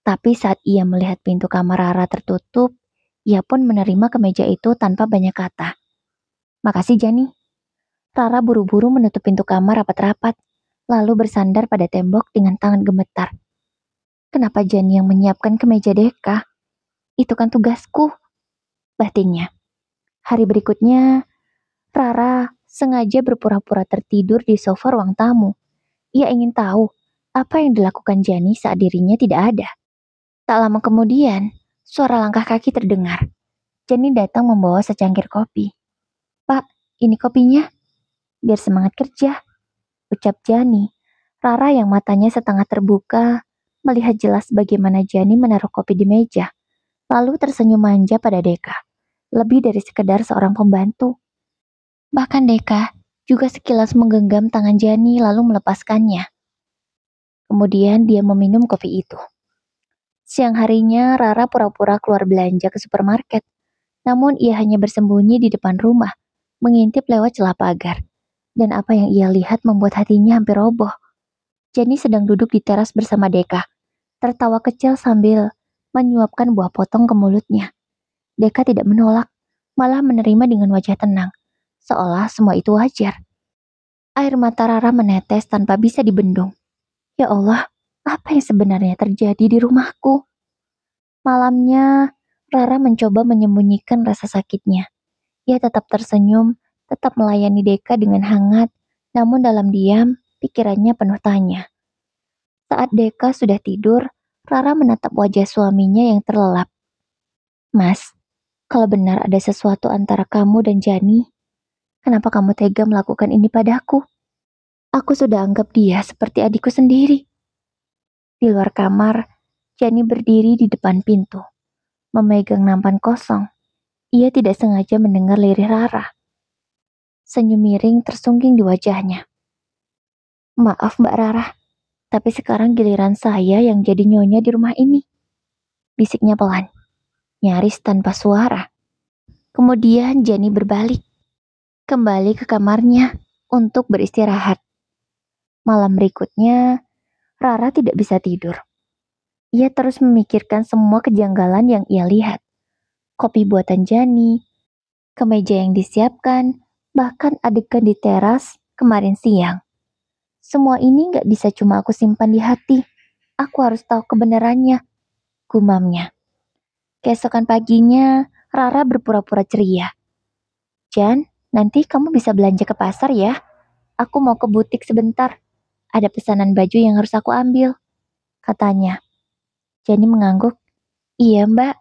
Tapi saat ia melihat pintu kamar Rara tertutup, ia pun menerima kemeja itu tanpa banyak kata. Makasih Jani. Rara buru-buru menutup pintu kamar rapat-rapat, lalu bersandar pada tembok dengan tangan gemetar. Kenapa Jani yang menyiapkan kemeja Deka? Itu kan tugasku, batinnya. Hari berikutnya, Rara sengaja berpura-pura tertidur di sofa ruang tamu. Ia ingin tahu apa yang dilakukan Jani saat dirinya tidak ada. Tak lama kemudian, suara langkah kaki terdengar. Jani datang membawa secangkir kopi. Pak, ini kopinya. Biar semangat kerja, ucap Jani. Rara yang matanya setengah terbuka, melihat jelas bagaimana Jani menaruh kopi di meja. Lalu tersenyum manja pada Deka. Lebih dari sekedar seorang pembantu. Bahkan Deka juga sekilas menggenggam tangan Jani lalu melepaskannya. Kemudian dia meminum kopi itu. Siang harinya Rara pura-pura keluar belanja ke supermarket. Namun ia hanya bersembunyi di depan rumah, mengintip lewat celah pagar. Dan apa yang ia lihat membuat hatinya hampir roboh. Jani sedang duduk di teras bersama Deka, tertawa kecil sambil menyuapkan buah potong ke mulutnya. Deka tidak menolak, malah menerima dengan wajah tenang, seolah semua itu wajar. Air mata Rara menetes tanpa bisa dibendung. Ya Allah, apa yang sebenarnya terjadi di rumahku? Malamnya, Rara mencoba menyembunyikan rasa sakitnya. Ia tetap tersenyum, tetap melayani Deka dengan hangat, namun dalam diam, pikirannya penuh tanya. Saat Deka sudah tidur, Rara menatap wajah suaminya yang terlelap. Mas, kalau benar ada sesuatu antara kamu dan Jani, kenapa kamu tega melakukan ini padaku? Aku sudah anggap dia seperti adikku sendiri. Di luar kamar, Jani berdiri di depan pintu, memegang nampan kosong. Ia tidak sengaja mendengar lirih Rara. Senyum miring tersungging di wajahnya. Maaf Mbak Rara, tapi sekarang giliran saya yang jadi nyonya di rumah ini. Bisiknya pelan, nyaris tanpa suara. Kemudian Jani berbalik, kembali ke kamarnya untuk beristirahat. Malam berikutnya, Rara tidak bisa tidur. Ia terus memikirkan semua kejanggalan yang ia lihat. Kopi buatan Jani, kemeja yang disiapkan, bahkan adegan di teras kemarin siang. Semua ini gak bisa cuma aku simpan di hati. Aku harus tahu kebenarannya, gumamnya. Keesokan paginya, Rara berpura-pura ceria. Jan, nanti kamu bisa belanja ke pasar ya. Aku mau ke butik sebentar. Ada pesanan baju yang harus aku ambil, katanya. Jani mengangguk. Iya mbak.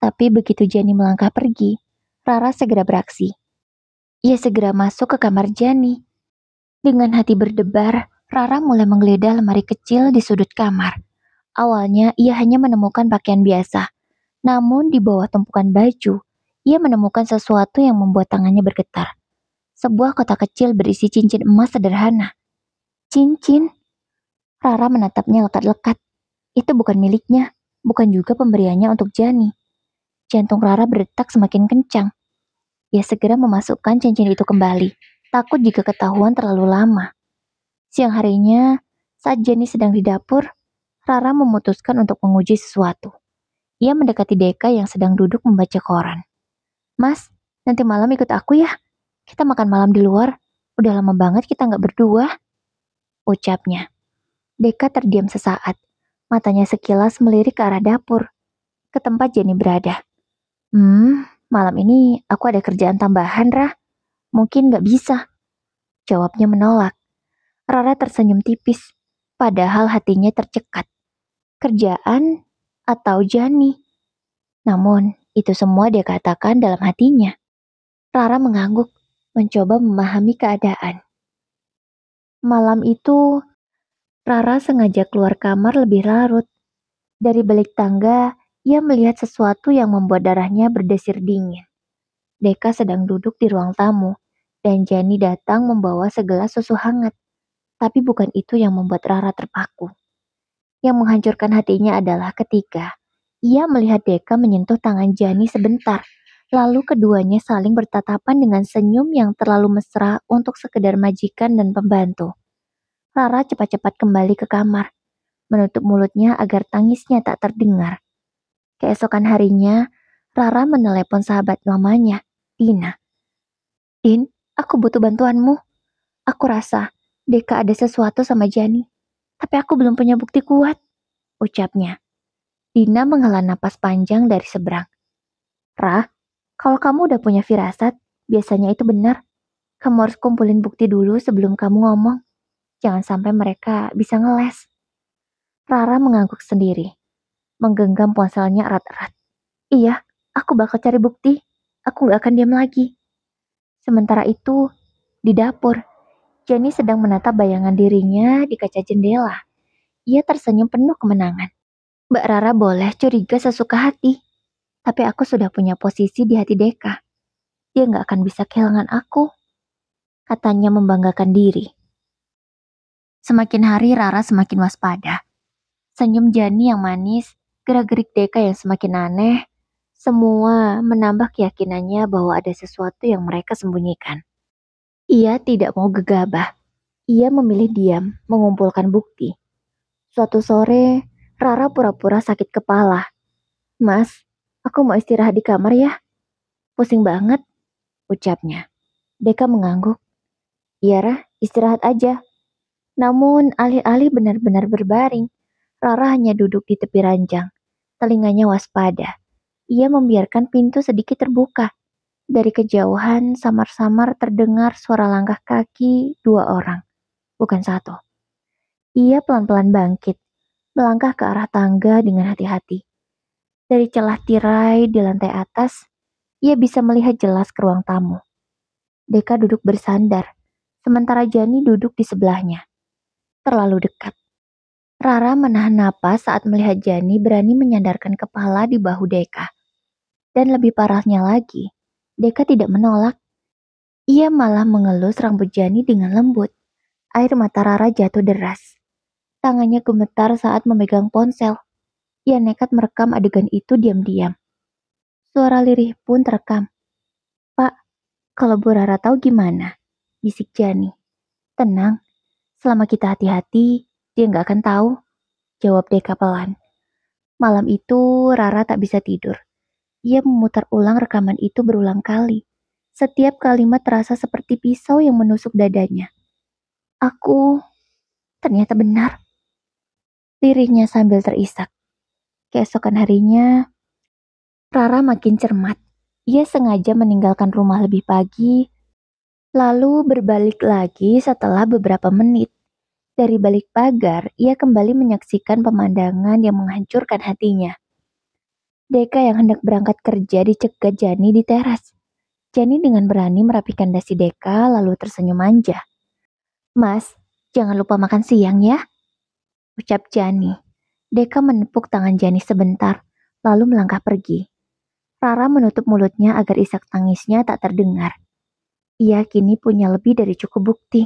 Tapi begitu Jani melangkah pergi, Rara segera beraksi. Ia segera masuk ke kamar Jani. Dengan hati berdebar, Rara mulai menggeledah lemari kecil di sudut kamar. Awalnya ia hanya menemukan pakaian biasa. Namun di bawah tumpukan baju, ia menemukan sesuatu yang membuat tangannya bergetar. Sebuah kotak kecil berisi cincin emas sederhana. Cincin? Rara menatapnya lekat-lekat. Itu bukan miliknya, bukan juga pemberiannya untuk Jani. Jantung Rara berdetak semakin kencang. Ia segera memasukkan cincin itu kembali, takut jika ketahuan terlalu lama. Siang harinya, saat Jani sedang di dapur, Rara memutuskan untuk menguji sesuatu. Ia mendekati Deka yang sedang duduk membaca koran. Mas, nanti malam ikut aku ya. Kita makan malam di luar. Udah lama banget kita nggak berdua, ucapnya. Deka terdiam sesaat. Matanya sekilas melirik ke arah dapur, ke tempat Jenny berada. Malam ini aku ada kerjaan tambahan, Rah. Mungkin nggak bisa. Jawabnya menolak. Rara tersenyum tipis, padahal hatinya tercekat. Kerjaan atau Jani? Namun, itu semua dia katakan dalam hatinya. Rara mengangguk, mencoba memahami keadaan. Malam itu, Rara sengaja keluar kamar lebih larut. Dari balik tangga, ia melihat sesuatu yang membuat darahnya berdesir dingin. Deka sedang duduk di ruang tamu, dan Jani datang membawa segelas susu hangat. Tapi bukan itu yang membuat Rara terpaku. Yang menghancurkan hatinya adalah ketika ia melihat Deka menyentuh tangan Jani sebentar, lalu keduanya saling bertatapan dengan senyum yang terlalu mesra untuk sekedar majikan dan pembantu. Rara cepat-cepat kembali ke kamar, menutup mulutnya agar tangisnya tak terdengar. Keesokan harinya, Rara menelepon sahabat lamanya, Dina. Din, aku butuh bantuanmu. Aku rasa Deka ada sesuatu sama Jani, tapi aku belum punya bukti kuat, ucapnya. Dina menghela napas panjang dari seberang. Rah, kalau kamu udah punya firasat, biasanya itu benar. Kamu harus kumpulin bukti dulu sebelum kamu ngomong. Jangan sampai mereka bisa ngeles. Rara mengangguk sendiri, menggenggam ponselnya erat-erat. Iya, aku bakal cari bukti. Aku gak akan diam lagi. Sementara itu, di dapur, Jenny sedang menatap bayangan dirinya di kaca jendela. Ia tersenyum penuh kemenangan. Mbak Rara boleh curiga sesuka hati, tapi aku sudah punya posisi di hati Deka. Dia gak akan bisa kehilangan aku, katanya membanggakan diri. Semakin hari Rara semakin waspada. Senyum Jani yang manis, gerak-gerik Deka yang semakin aneh, semua menambah keyakinannya bahwa ada sesuatu yang mereka sembunyikan. Ia tidak mau gegabah. Ia memilih diam, mengumpulkan bukti. Suatu sore, Rara pura-pura sakit kepala. Mas, aku mau istirahat di kamar ya. Pusing banget, ucapnya. Deka mengangguk. Iya, Rah, istirahat aja. Namun, alih-alih benar-benar berbaring, Rara hanya duduk di tepi ranjang. Telinganya waspada. Ia membiarkan pintu sedikit terbuka. Dari kejauhan, samar-samar terdengar suara langkah kaki dua orang, bukan satu. Ia pelan-pelan bangkit, melangkah ke arah tangga dengan hati-hati. Dari celah tirai di lantai atas, ia bisa melihat jelas ke ruang tamu. Deka duduk bersandar, sementara Jani duduk di sebelahnya. Terlalu dekat. Rara menahan napas saat melihat Jani berani menyandarkan kepala di bahu Deka. Dan lebih parahnya lagi, Deka tidak menolak. Ia malah mengelus rambut Jani dengan lembut. Air mata Rara jatuh deras. Tangannya gemetar saat memegang ponsel. Ia nekat merekam adegan itu diam-diam. Suara lirih pun terekam. Pak, kalau Bu Rara tahu gimana? Bisik Jani. Tenang, selama kita hati-hati, dia nggak akan tahu. Jawab Deka pelan. Malam itu Rara tak bisa tidur. Ia memutar ulang rekaman itu berulang kali. Setiap kalimat terasa seperti pisau yang menusuk dadanya. Aku ternyata benar. Lirihnya sambil terisak. Keesokan harinya, Rara makin cermat. Ia sengaja meninggalkan rumah lebih pagi, lalu berbalik lagi setelah beberapa menit. Dari balik pagar, ia kembali menyaksikan pemandangan yang menghancurkan hatinya. Deka yang hendak berangkat kerja dicegat Jani di teras. Jani dengan berani merapikan dasi Deka lalu tersenyum manja. Mas, jangan lupa makan siang ya, ucap Jani. Deka menepuk tangan Jani sebentar, lalu melangkah pergi. Rara menutup mulutnya agar isak tangisnya tak terdengar. Ia kini punya lebih dari cukup bukti.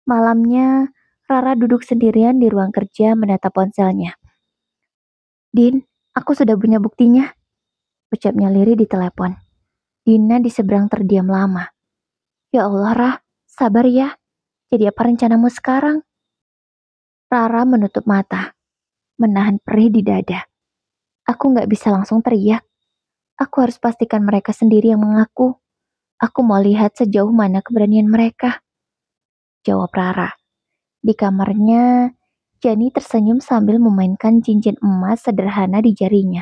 Malamnya, Rara duduk sendirian di ruang kerja menatap ponselnya. Din, aku sudah punya buktinya, ucapnya Liri di telepon. Dina di seberang terdiam lama. Ya Allah, Rah, sabar ya. Jadi apa rencanamu sekarang? Rara menutup mata, menahan perih di dada. Aku nggak bisa langsung teriak. Aku harus pastikan mereka sendiri yang mengaku. Aku mau lihat sejauh mana keberanian mereka. Jawab Rara. Di kamarnya, Jani tersenyum sambil memainkan cincin emas sederhana di jarinya.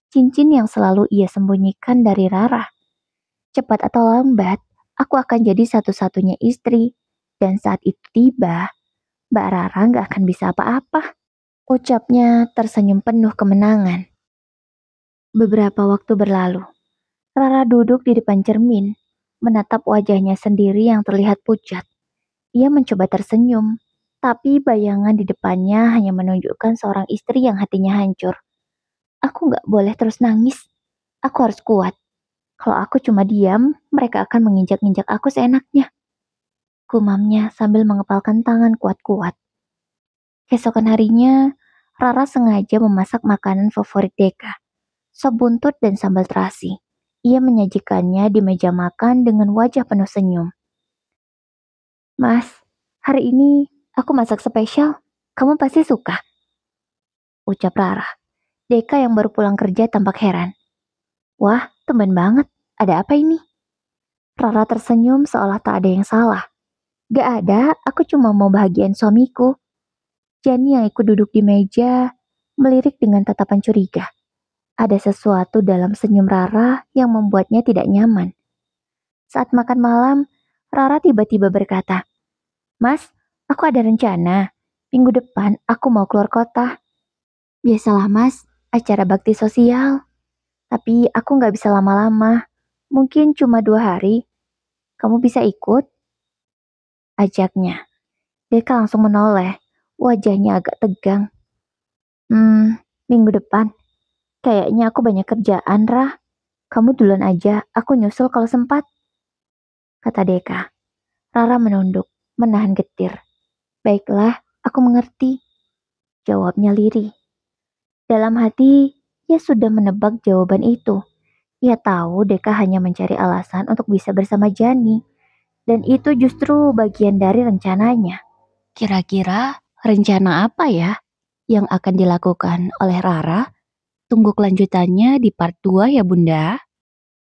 Cincin yang selalu ia sembunyikan dari Rara. Cepat atau lambat, aku akan jadi satu-satunya istri. Dan saat itu tiba, Mbak Rara nggak akan bisa apa-apa. Ucapnya tersenyum penuh kemenangan. Beberapa waktu berlalu, Rara duduk di depan cermin, menatap wajahnya sendiri yang terlihat pucat. Ia mencoba tersenyum, tapi bayangan di depannya hanya menunjukkan seorang istri yang hatinya hancur. Aku nggak boleh terus nangis. Aku harus kuat. Kalau aku cuma diam, mereka akan menginjak-injak aku seenaknya. Gumamnya sambil mengepalkan tangan kuat-kuat. Keesokan harinya, Rara sengaja memasak makanan favorit Deka, sop buntut dan sambal terasi. Ia menyajikannya di meja makan dengan wajah penuh senyum. Mas, hari ini aku masak spesial. Kamu pasti suka, ucap Rara. Deka yang baru pulang kerja tampak heran. Wah, tumben banget. Ada apa ini? Rara tersenyum seolah tak ada yang salah. Gak ada, aku cuma mau bahagiain suamiku. Jani yang ikut duduk di meja, melirik dengan tatapan curiga. Ada sesuatu dalam senyum Rara yang membuatnya tidak nyaman. Saat makan malam, Rara tiba-tiba berkata, Mas, aku ada rencana. Minggu depan aku mau keluar kota. Biasalah mas, acara bakti sosial. Tapi aku nggak bisa lama-lama. Mungkin cuma 2 hari. Kamu bisa ikut? Ajaknya. Deka langsung menoleh. Wajahnya agak tegang. Minggu depan. Kayaknya aku banyak kerjaan, Rah. Kamu duluan aja, aku nyusul kalau sempat. Kata Deka. Rara menunduk, menahan getir. Baiklah, aku mengerti. Jawabnya lirih. Dalam hati, ia sudah menebak jawaban itu. Ia tahu Deka hanya mencari alasan untuk bisa bersama Jani. Dan itu justru bagian dari rencananya. Kira-kira rencana apa ya yang akan dilakukan oleh Rara? Tunggu kelanjutannya di part 2 ya Bunda.